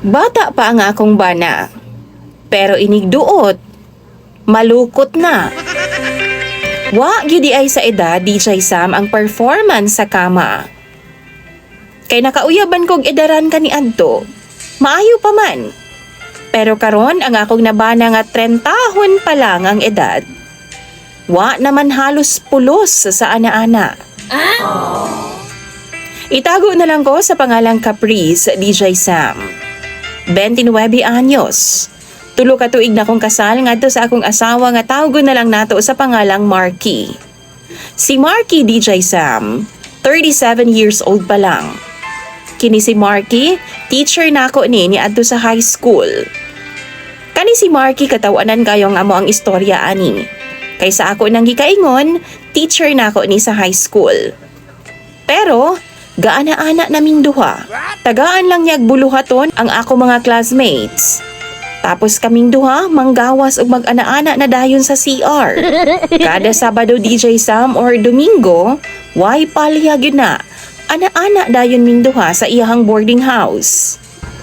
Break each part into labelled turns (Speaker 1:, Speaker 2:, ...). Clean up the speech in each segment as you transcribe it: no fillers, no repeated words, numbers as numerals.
Speaker 1: Bata pa ang akong bana, pero inigduot, malukot na. Wa gyud ay sa edad DJ Sam ang performance sa kama. Kay nakauyaban kog edaran kaniadto, maayo pa man. Pero karon ang akong nabana nga 30 tahon pa lang ang edad. Wa naman halos pulos sa ana-ana. Itago na lang ko sa pangalang Caprice DJ Sam. 29 anyos. Tulo ka tuig na kong kasal ngadto sa akong asawa nga tawgon na lang nato sa pangalang Marky. Si Marky DJ Sam, 37 years old pa lang. Kini si Marky, teacher nako ni adto sa high school. Kani si Marky katawanan kayo nga amo ang istorya ani. Kaysa ako nang gikaingon, teacher nako ni sa high school. Pero gaana-ana naming duha. Tagaan lang niyag buluhaton ang ako mga classmates. Tapos kaming duha manggawas ug mag-ana-ana na dayon sa CR. Kada Sabado DJ Sam or Domingo, why palya gyud na. Ana-ana dayon ming duha sa iyahang boarding house.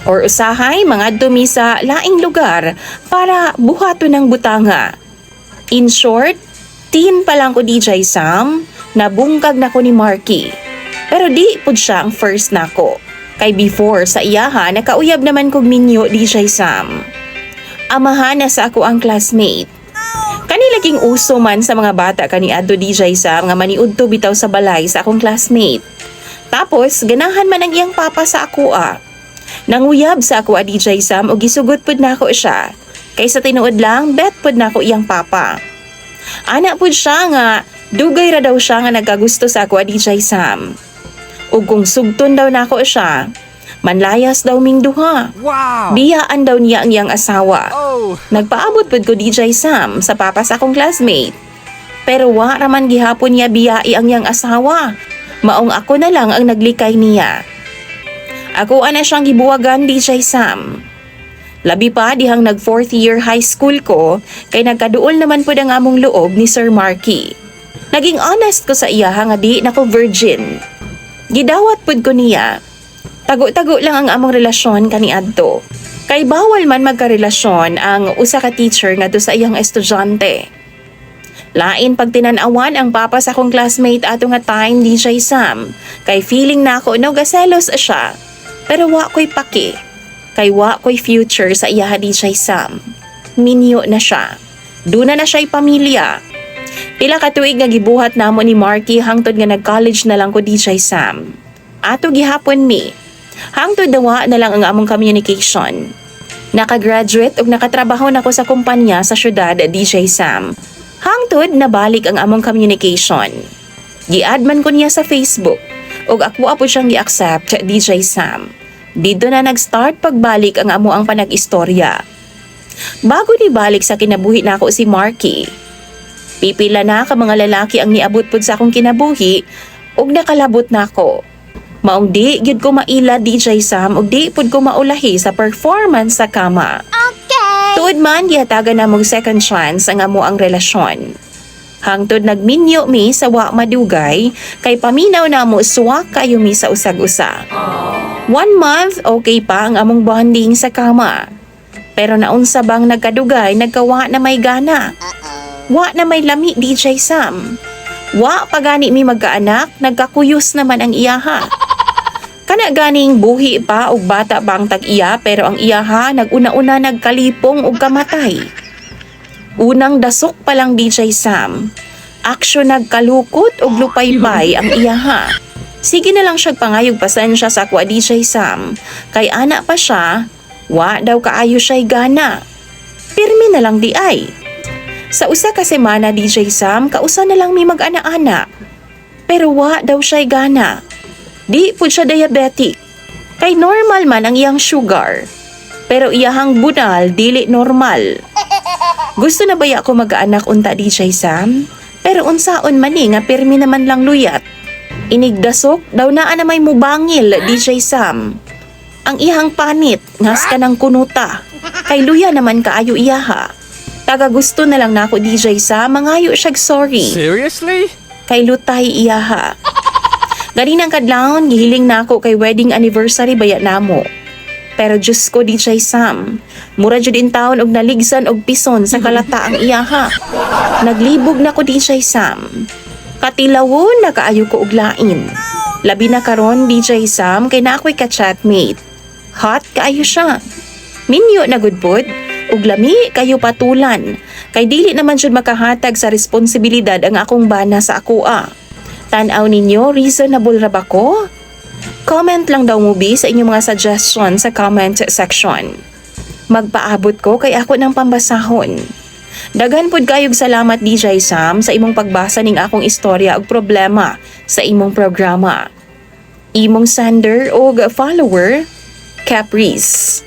Speaker 1: Or usahay mga dumi sa laing lugar para buhaton ng butanga. In short, teen pa lang ko DJ Sam, nabungkag na ko ni Marky. Pero di pud siya ang first nako. Kay before sa iyaha nakauyab naman kog minyo DJ Sam. Amahan na sa ako ang classmate. Kanilaging uso man sa mga bata kaniadto DJ Sam nga maniudto bitaw sa balay sa akong classmate. Tapos ganahan man ang iyang papa sa ako . Nanguyab sa ako DJ Sam o gisugot pud nako siya. Kaysa tinuod lang bet pud nako iyang papa. Ana pud siya nga dugay ra daw siya nga nagagusto sa ako DJ Sam. Ug kung sugton daw nako siya, manlayas daw ming duha.
Speaker 2: Wow!
Speaker 1: Biyaan daw niya ang iyang asawa.
Speaker 2: Oh!
Speaker 1: Nagpaabot pud ko DJ Sam sa papa sa akong classmate. Pero wa raman gihapon niya biyai ang iyang asawa. Maong ako na lang ang naglikay niya. Ako ana siyang gibuwagan DJ Sam. Labi pa dihang nag 4th year high school ko kay nagkaduol naman pud ang among loob ni Sir Marky. Naging honest ko sa iya nga di nako virgin. Gidawat pud ko niya. Tago-tago lang ang among relasyon kaniadto. Kay bawal man magkarelasyon ang usa ka teacher ngadto sa iyang estudyante. Lain pag tinan-awan ang papa sa akong classmate ato nga time DJ Sam. Kay feeling na ako no gaselos siya. Pero wa ko'y paki. Kay wa ko'y future sa iya DJ Sam. Minyo na siya. Duna na siya'y pamilya. Pila ka tuig nga gibuhat namo ni Marky hangtod nga nag-college na lang ko DJ Sam. Ato gihapon mi. Hangtod dawa na lang ang among communication. Nakagraduate ug nakatrabaho na ko sa kumpanya sa syudad DJ Sam. Hangtod nabalik ang among communication. Gi-add man ko niya sa Facebook ug ako apo siyang gi-accept DJ Sam. Dito na nag-start pagbalik ang amo ang panag-istorya. Bago ni balik sa kinabuhi nako si Marky, pipila na ka mga lalaki ang niabot pud sa akong kinabuhi ug nakalabot nako. Maong di gyud ko maila DJ Sam ug di pud ko maulahi sa performance sa kama. Tuod man gihatagan namong second chance ang amo ang relasyon. Hangtod nagminyo mi sa wa madugay kay paminaw namo suwak kayo mi sa usag-usa. 1 month okay pa ang among bonding sa kama. Pero naunsa bang nagkadugay nagkawa na may gana. Wa na may lami DJ Sam. Wa pagani mi magkaanak nagkakuyos naman ang iyaha. Kana ganing buhi pa og bata pa ang tag-iya pero ang iyaha naguna-una nagkalipong og kamatay. Unang dasok pa lang DJ Sam. Aksyon nagkalukot og lupaybay ang iyaha. Sige na lang siya pangayog pasensya sa akwa DJ Sam. Kay ana pa siya, wa daw kaayo siya'y gana. Pirmi na lang di ay. Sa usa ka semana DJ Sam, kausa na lang mi mag-ana-ana. Pero wa daw siya'y gana. Di pud siya diabetic. Kay normal man ang iyang sugar. Pero iyahang bunal dili normal. Gusto na baya ko mag-anak unta DJ Sam? Pero unsaon man ni nga pirmi naman lang luyat. Inigdasok daw naa na may mubangil DJ Sam. Ang ihang panit ngas ka ng kunuta. Kay luya naman kaayo iyaha. Taga gusto na lang nako DJ Sam mangayo siya sorry.
Speaker 2: Seriously?
Speaker 1: Kay lutay iyaha. Ganinang kadlawon gihiling nako kay wedding anniversary baya namo. Pero Diyos ko, DJ Sam, mura jud in taon og naligsan og pison sa kalataang iyaha. Naglibog na ko, DJ Sam. Katilawon na kaayo ko og lain. Labi na karon, DJ Sam, kay na ako'y ka-chatmate. Hot kaayo siya. Minyo na gudpod, ug lami kayo patulan. Kay dili naman jud makahatag sa responsibilidad ang akong bana sa akoa. Tan-aw ninyo, reasonable ra ba ko? Comment lang daw mo bi sa inyong mga suggestion sa comment section. Magpaabot ko kay ako ng pambasahon. Daghan pud kayog salamat, DJ Sam, sa imong pagbasa ning akong istorya ug problema sa imong programa. Imong sender o follower, Caprice.